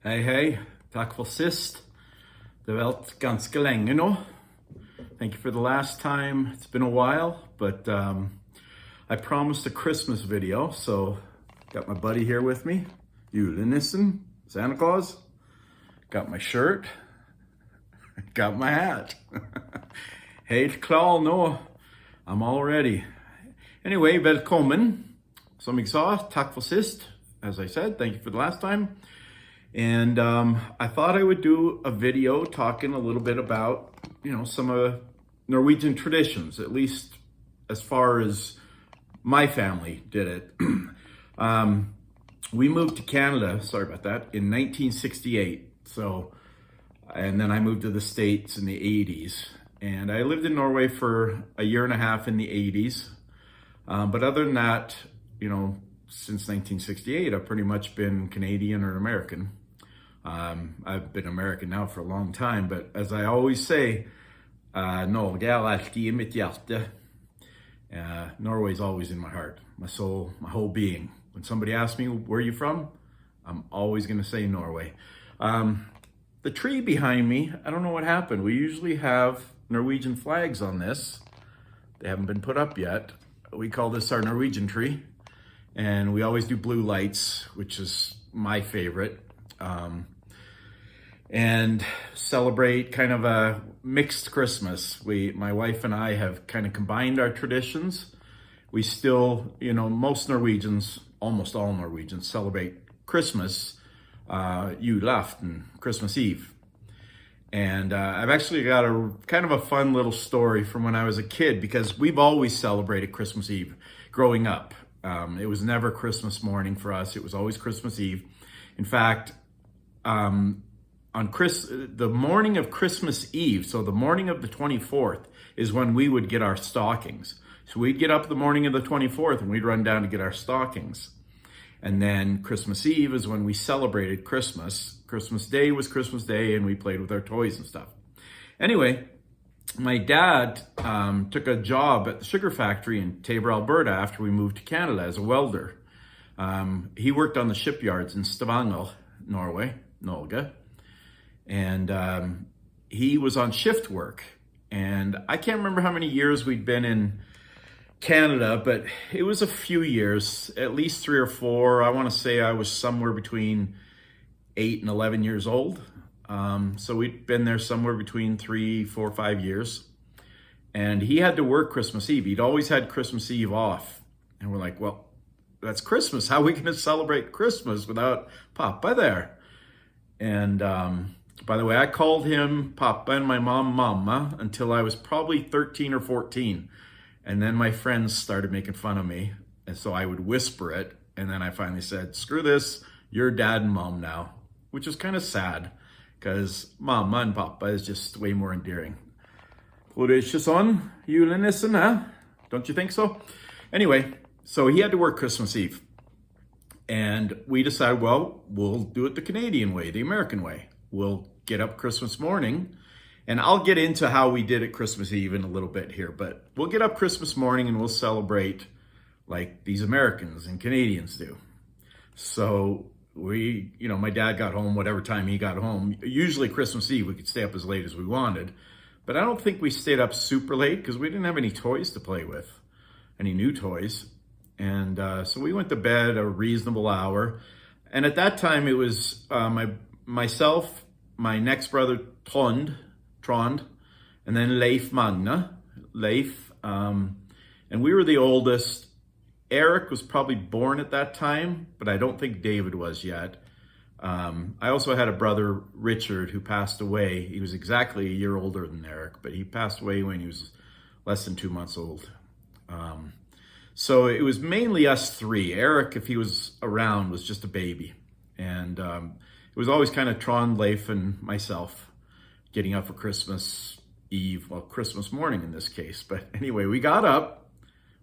Hej hej, tack för sist. Det har varit ganska länge nu. Thank you for the last time. It's been a while, but I promised a Christmas video, so got my buddy here with me, Jule, Santa Claus. Got my shirt, got my hat. Helt klar nu. I'm all ready. Anyway, välkommen. Som jag sa, tack för sist. As I said, thank you for the last time. And I thought I would do a video talking a little bit about, some of Norwegian traditions, at least as far as my family did it. We moved to Canada, sorry about that, in 1968. And then I moved to the States in the 80s. And I lived in Norway for a year and a half in the 80s. But other than that, since 1968, I've pretty much been Canadian or American. I've been American now for a long time, but as I always say, Norge är alltid i mitt hjärta. Norway's always in my heart, my soul, my whole being. When somebody asks me, where are you from? I'm always going to say Norway. The tree behind me, I don't know what happened. We usually have Norwegian flags on this. They haven't been put up yet. We call this our Norwegian tree. And we always do blue lights, which is my favorite. And celebrate kind of a mixed Christmas. My wife and I have kind of combined our traditions. We still, most Norwegians, almost all Norwegians celebrate Christmas, julafton, Christmas Eve. And I've actually got a kind of a fun little story from when I was a kid, because we've always celebrated Christmas Eve growing up. It was never Christmas morning for us. It was always Christmas Eve. In fact, the morning of Christmas Eve, so the morning of the 24th, is when we would get our stockings. So we'd get up the morning of the 24th and we'd run down to get our stockings. And then Christmas Eve is when we celebrated Christmas. Christmas Day was Christmas Day and we played with our toys and stuff. Anyway, my dad took a job at the sugar factory in Tabor, Alberta after we moved to Canada as a welder. He worked on the shipyards in Stavanger, Norway. And he was on shift work. And I can't remember how many years we'd been in Canada, but it was a few years, at least 3 or 4. I want to say I was somewhere between 8 and 11 years old. So we'd been there somewhere between 3, 4, 5 years. And he had to work Christmas Eve. He'd always had Christmas Eve off. And we're like, well, that's Christmas. How are we going to celebrate Christmas without Papa there? And by the way, I called him Papa and my mom Mama until I was probably 13 or 14. And then my friends started making fun of me. And so I would whisper it. And then I finally said, screw this, you're Dad and Mom now, which is kind of sad because Mama and Papa is just way more endearing. Och det är inte sån julenissen, huh? Don't you think so? Anyway, so he had to work Christmas Eve. And we decided, well, we'll do it the Canadian way, the American way. We'll get up Christmas morning. And I'll get into how we did it Christmas Eve in a little bit here. But we'll get up Christmas morning and we'll celebrate like these Americans and Canadians do. So my dad got home whatever time he got home. Usually Christmas Eve, we could stay up as late as we wanted. But I don't think we stayed up super late because we didn't have any toys to play with, any new toys. And so we went to bed a reasonable hour. And at that time, it was myself, my next brother, Trond, and then Leif Magna. And we were the oldest. Eric was probably born at that time, but I don't think David was yet. I also had a brother, Richard, who passed away. He was exactly a year older than Eric, but he passed away when he was less than 2 months old. So it was mainly us three. Eric, if he was around, was just a baby. And it was always kind of Trond, Leif, and myself getting up for Christmas Eve, well, Christmas morning in this case. But anyway, we got up.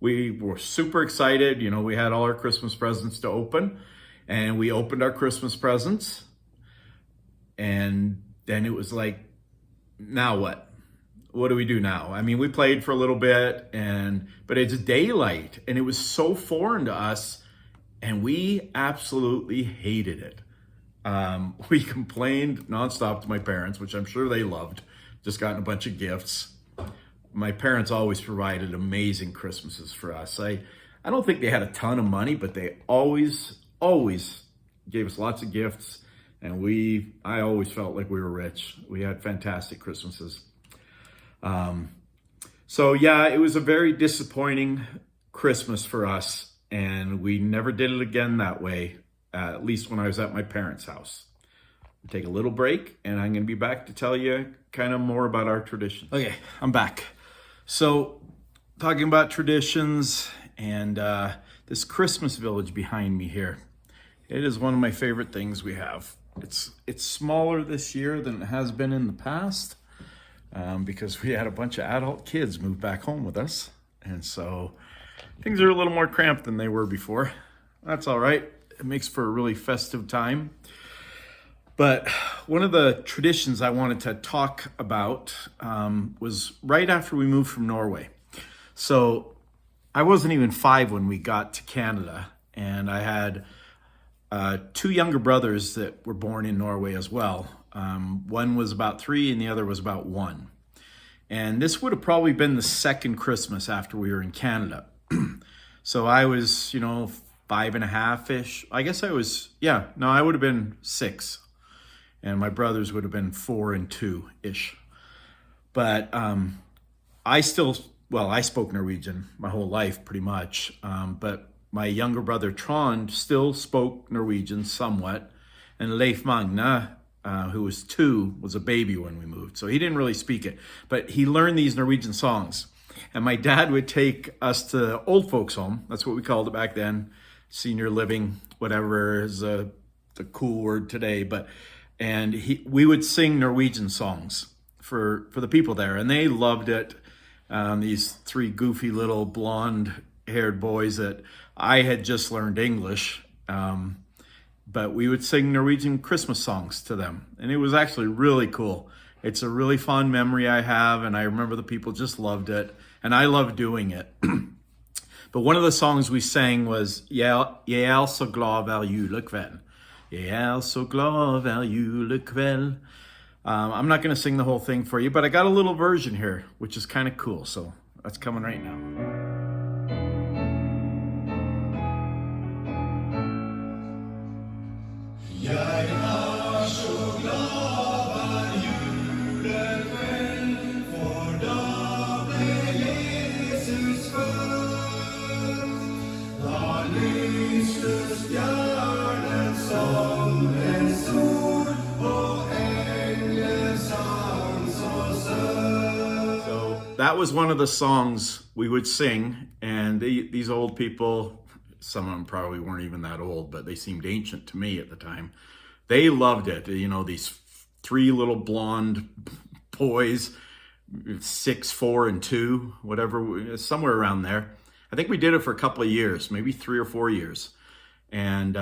We were super excited. We had all our Christmas presents to open. And we opened our Christmas presents. And then it was like, now what? What do we do now? I mean, we played for a little bit, but it's daylight, and it was so foreign to us, and we absolutely hated it. We complained nonstop to my parents, which I'm sure they loved, just gotten a bunch of gifts. My parents always provided amazing Christmases for us. I don't think they had a ton of money, but they always gave us lots of gifts. And I always felt like we were rich. We had fantastic Christmases. So yeah, it was a very disappointing Christmas for us. And we never did it again that way, at least when I was at my parents' house. We'll take a little break, and I'm going to be back to tell you kind of more about our traditions. Okay, I'm back. So, talking about traditions and this Christmas village behind me here. It is one of my favorite things we have. It's smaller this year than it has been in the past because we had a bunch of adult kids move back home with us. And so things are a little more cramped than they were before. That's all right. It makes for a really festive time. But one of the traditions I wanted to talk about was right after we moved from Norway. So I wasn't even 5 when we got to Canada, and I had 2 younger brothers that were born in Norway as well. One was about 3 and the other was about 1. And this would have probably been the second Christmas after we were in Canada. So I was, 5.5-ish. I guess I would have been 6. And my brothers would have been 4 and 2-ish. But I spoke Norwegian my whole life pretty much. But my younger brother Trond still spoke Norwegian somewhat. And Leif Magna, who was 2, was a baby when we moved. So he didn't really speak it. But he learned these Norwegian songs. And my dad would take us to old folks home. That's what we called it back then. Senior living, whatever is the cool word today. And we would sing Norwegian songs for the people there, and they loved it. These 3 goofy little blonde-haired boys that I had just learned English, but we would sing Norwegian Christmas songs to them, and it was actually really cool. It's a really fond memory I have, and I remember the people just loved it, and I loved doing it. But one of the songs we sang was "Jeg så glad hver julekveld." Jeg så glad hver julekveld. I'm not going to sing the whole thing for you, but I got a little version here, which is kind of cool. So that's coming right now. Jeg så glad hver julekveld, for da ble Jesus født. Da lyste stjernen som en sol, og englesang så søt. So that was one of the songs we would sing, and these old people, some of them probably weren't even that old, but they seemed ancient to me at the time. They loved it. These 3 little blonde boys, 6, 4, and 2, whatever, somewhere around there. I think we did it for a couple of years, maybe 3 or 4 years. And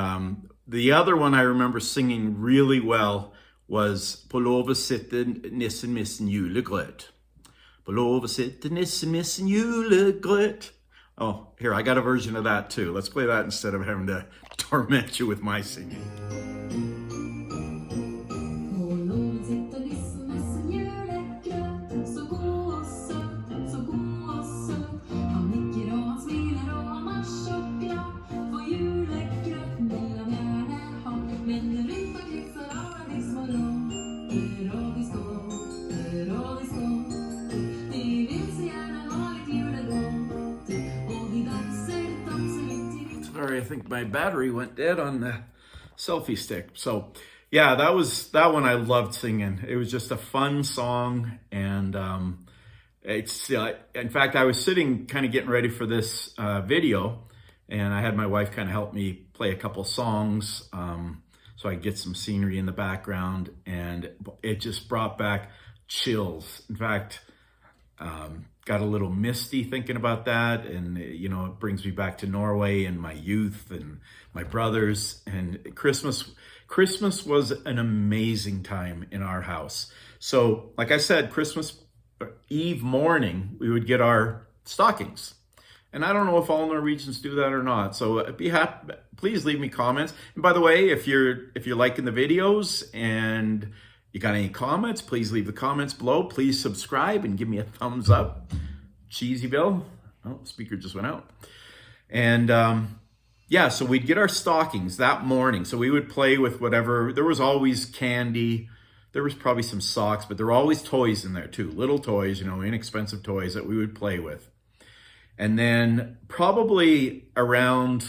the other one I remember singing really well was "På låve sitter nissen missen julegrøt." På låve sitter nissen missen julegrøt. Oh, here, I got a version of that too. Let's play that instead of having to torment you with my singing. I think my battery went dead on the selfie stick. So yeah, that one I loved singing. It was just a fun song. And in fact, I was sitting kind of getting ready for this video, and I had my wife kind of help me play a couple songs so I could get some scenery in the background, and it just brought back chills. In fact, got a little misty thinking about that, and it brings me back to Norway and my youth and my brothers. And Christmas was an amazing time in our house. So like I said, Christmas Eve morning we would get our stockings, And I don't know if all Norwegians do that or not. So be happy. Please leave me comments. And by the way, if you're liking the videos and you got any comments, please leave the comments below. Please subscribe and give me a thumbs up. Cheesyville. Oh, speaker just went out. And yeah, so we'd get our stockings that morning. So we would play with whatever. There was always candy. There was probably some socks, but there were always toys in there too. Little toys, you know, inexpensive toys that we would play with. And then probably around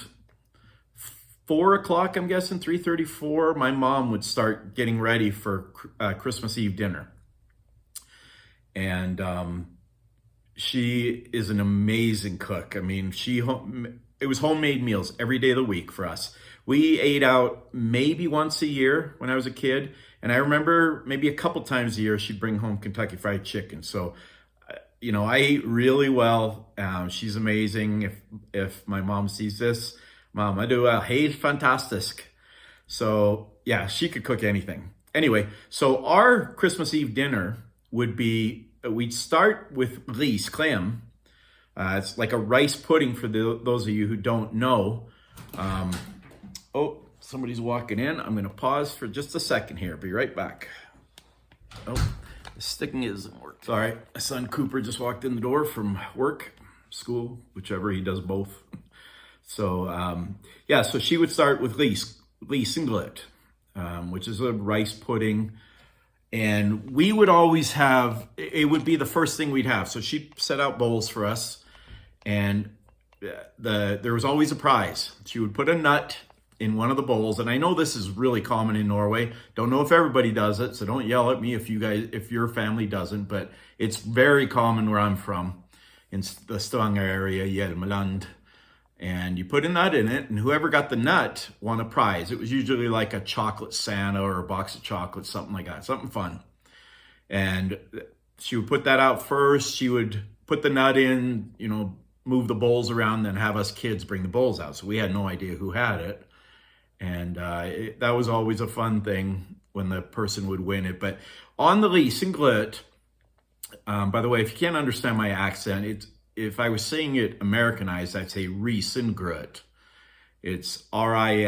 4 o'clock, I'm guessing, 3:34, my mom would start getting ready for Christmas Eve dinner. And she is an amazing cook. I mean, it was homemade meals every day of the week for us. We ate out maybe once a year when I was a kid. And I remember maybe a couple times a year, she'd bring home Kentucky Fried Chicken. So, you know, I ate really well. She's amazing. If my mom sees this, Mama, du är helt fantastisk. So yeah, she could cook anything. Anyway, so our Christmas Eve dinner would be, we'd start with ris, crème. It's like a rice pudding for those of you who don't know. Oh, somebody's walking in. I'm going to pause for just a second here. Be right back. Oh, the sticking isn't working. Sorry, my son Cooper just walked in the door from work, school, whichever, he does both. So, yeah, so she would start with ris singlet, which is a rice pudding. And we would always have, it would be the first thing we'd have. So she'd set out bowls for us, and there was always a prize. She would put a nut in one of the bowls, and I know this is really common in Norway. Don't know if everybody does it, so don't yell at me if your family doesn't, but it's very common where I'm from, in the Stavanger area, Hjelmeland. And you put a nut in it, and whoever got the nut won a prize. It was usually like a chocolate Santa or a box of chocolates, something like that, something fun. And she would put that out first. She would put the nut in, you know, move the bowls around, then have us kids bring the bowls out. So we had no idea who had it. And that was always a fun thing when the person would win it. But on the ris singlet, by the way, if you can't understand my accent, if I was saying it Americanized, I'd say risengret. It's R-I-S-E-N-G-R-E.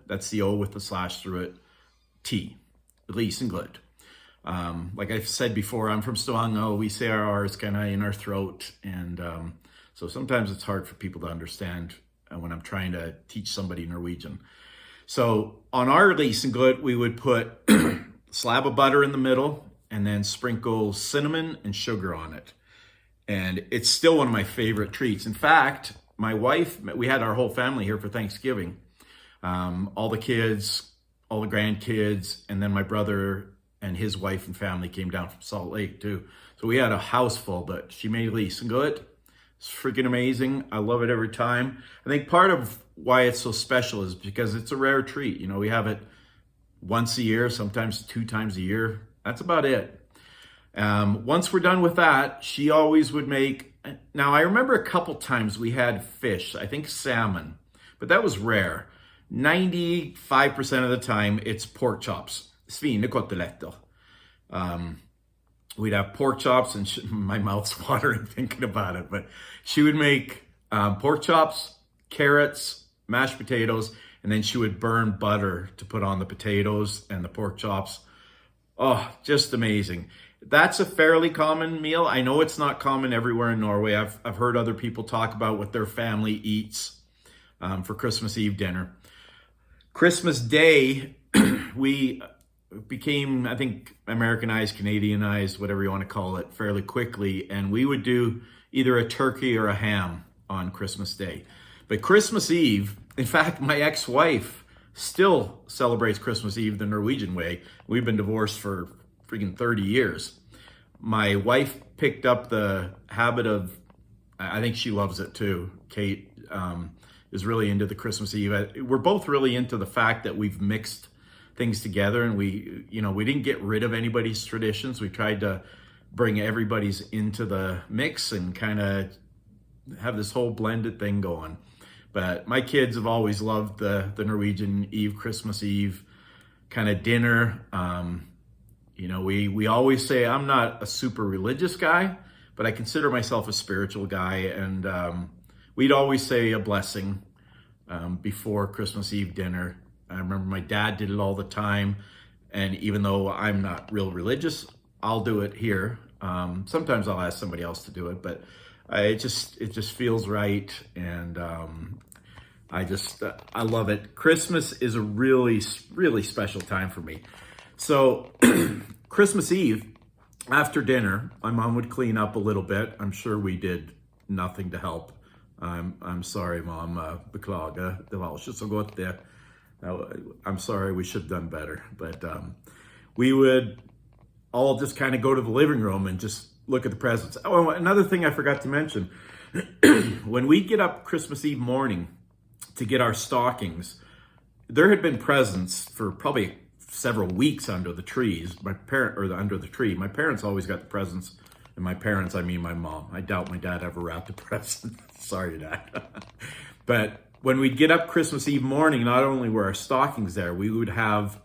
That's the O with the slash through it. T. Risengret. Like I've said before, I'm from Stavanger. We say our R's kind of in our throat. And so sometimes it's hard for people to understand when I'm trying to teach somebody Norwegian. So on our risengret, we would put a slab of butter in the middle and then sprinkle cinnamon and sugar on it. And it's still one of my favorite treats. In fact, my wife, we had our whole family here for Thanksgiving. All the kids, all the grandkids, and then my brother and his wife and family came down from Salt Lake too. So we had a house full, but she made risengret. It's freaking amazing. I love it every time. I think part of why it's so special is because it's a rare treat. You know, we have it once a year, sometimes 2 times a year. That's about it. Once we're done with that, she always would make, now I remember a couple times we had fish, I think salmon, but that was rare. 95% of the time, it's pork chops. Svinekoteletter. We'd have pork chops, and my mouth's watering thinking about it, but she would make pork chops, carrots, mashed potatoes, and then she would burn butter to put on the potatoes and the pork chops. Oh, just amazing. That's a fairly common meal. I know it's not common everywhere in Norway. I've heard other people talk about what their family eats for Christmas Eve dinner. Christmas Day, we became, I think, Americanized, Canadianized, whatever you want to call it, fairly quickly. And we would do either a turkey or a ham on Christmas Day. But Christmas Eve, in fact, my ex-wife still celebrates Christmas Eve the Norwegian way. We've been divorced for freaking 30 years. My wife picked up the habit of, I think she loves it too. Kate is really into the Christmas Eve. We're both really into the fact that we've mixed things together, and we didn't get rid of anybody's traditions. We tried to bring everybody's into the mix and kind of have this whole blended thing going. But my kids have always loved the Norwegian Eve, Christmas Eve kind of dinner. We always say I'm not a super religious guy, but I consider myself a spiritual guy, and we'd always say a blessing before Christmas Eve dinner. I remember my dad did it all the time, and even though I'm not real religious, I'll do it here. Sometimes I'll ask somebody else to do it, but it just feels right, and I love it. Christmas is a really, really special time for me. So Christmas Eve, after dinner, my mom would clean up a little bit. I'm sure we did nothing to help. I'm sorry, Mom. Beklager. Det var inte så gott det. I'm sorry, we should have done better. But we would all just kind of go to the living room and just look at the presents. Oh, another thing I forgot to mention. When we get up Christmas Eve morning to get our stockings, there had been presents for probably several weeks under the trees. Under the tree. My parents always got the presents. And my parents, I mean my mom. I doubt my dad ever wrapped a present. Sorry, Dad. But when we'd get up Christmas Eve morning, not only were our stockings there, we would have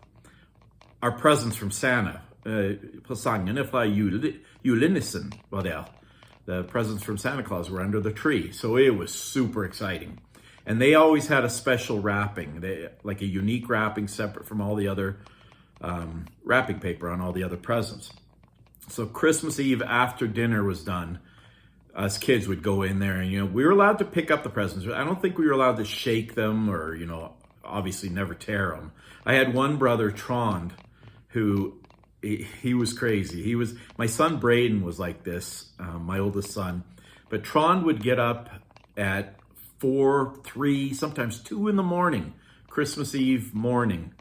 our presents from Santa. Presangerna från julenissen var där. The presents from Santa Claus were under the tree. So it was super exciting. And they always had a special wrapping, like a unique wrapping separate from all the other wrapping paper on all the other presents. So Christmas Eve after dinner was done, us kids would go in there and, we were allowed to pick up the presents. I don't think we were allowed to shake them or, obviously never tear them. I had one brother, Trond, who he was crazy. My son Braden was like this, my oldest son. But Trond would get up at 4, 3, sometimes 2 in the morning, Christmas Eve morning,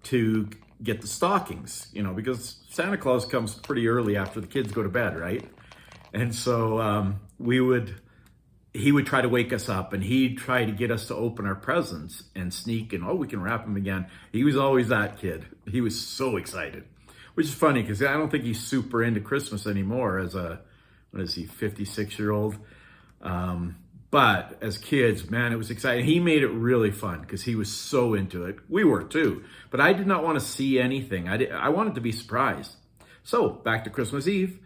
to get the stockings, because Santa Claus comes pretty early after the kids go to bed, right? And so he would try to wake us up, and he'd try to get us to open our presents and sneak, and we can wrap them again. He was always that kid. He was so excited, which is funny because I don't think he's super into Christmas anymore as a, 56-year-old. But as kids, man, it was exciting. He made it really fun because he was so into it. We were too, but I did not want to see anything. I wanted to be surprised. So back to Christmas Eve,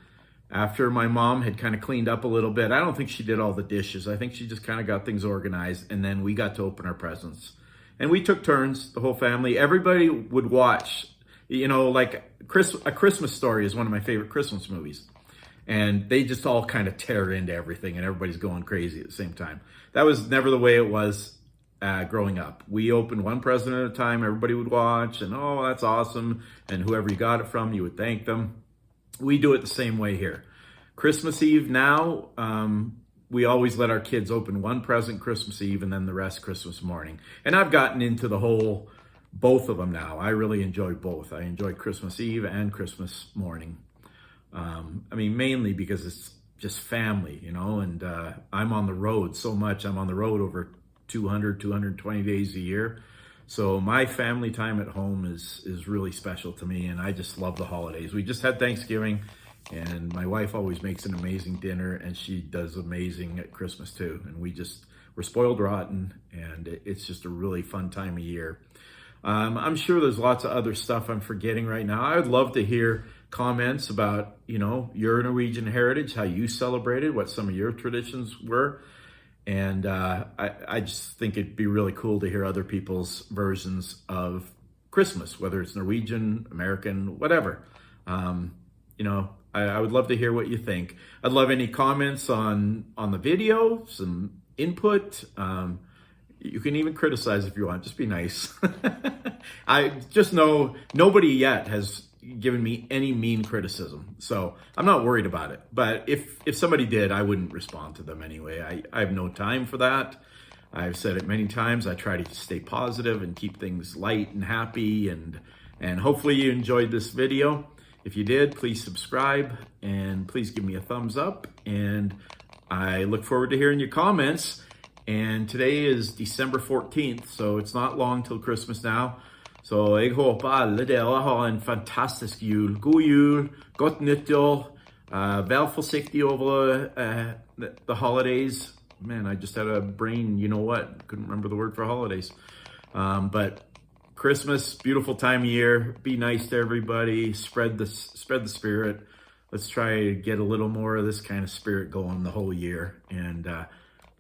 after my mom had kind of cleaned up a little bit. I don't think she did all the dishes. I think she just kind of got things organized, and then we got to open our presents. And we took turns, the whole family. Everybody would watch, like A Christmas Story is one of my favorite Christmas movies. And they just all kind of tear into everything, and everybody's going crazy at the same time. That was never the way it was growing up. We opened one present at a time. Everybody would watch, and that's awesome. And whoever you got it from, you would thank them. We do it the same way here. Christmas Eve now, we always let our kids open one present Christmas Eve and then the rest Christmas morning. And I've gotten into both of them now. I really enjoy both. I enjoy Christmas Eve and Christmas morning. Mainly because it's just family, and I'm on the road so much. I'm on the road over 220 days a year. So my family time at home is really special to me, and I just love the holidays. We just had Thanksgiving, and my wife always makes an amazing dinner, and she does amazing at Christmas too. And we're spoiled rotten, and it's just a really fun time of year. I'm sure there's lots of other stuff I'm forgetting right now. I would love to hear comments about, your Norwegian heritage, how you celebrated, what some of your traditions were. And I just think it'd be really cool to hear other people's versions of Christmas, whether it's Norwegian, American, whatever. I would love to hear what you think. I'd love any comments on the video, some input. You can even criticize if you want. Just be nice. I just know nobody yet has given me any mean criticism, so I'm not worried about it. But if somebody did, I wouldn't respond to them anyway. I have no time for that. I've said it many times. I try to stay positive and keep things light and happy, and hopefully you enjoyed this video. If you did, please subscribe and please give me a thumbs up, and I look forward to hearing your comments. And today is December 14th, so it's not long till Christmas now. Så jeg håper alle dere har en fantastisk jul. God jul, godt nyttår. Vær forsiktig over the holidays. Man, I just had a brain, couldn't remember the word for holidays. But Christmas, beautiful time of year. Be nice to everybody. Spread the spirit. let's try to get a little more of this kind of spirit going the whole year. And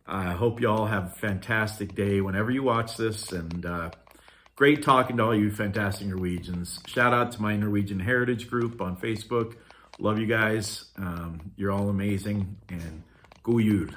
I hope you all have a fantastic day whenever you watch this. And great talking to all you fantastic Norwegians. Shout out to my Norwegian Heritage group on Facebook. Love you guys. You're all amazing. And god jul.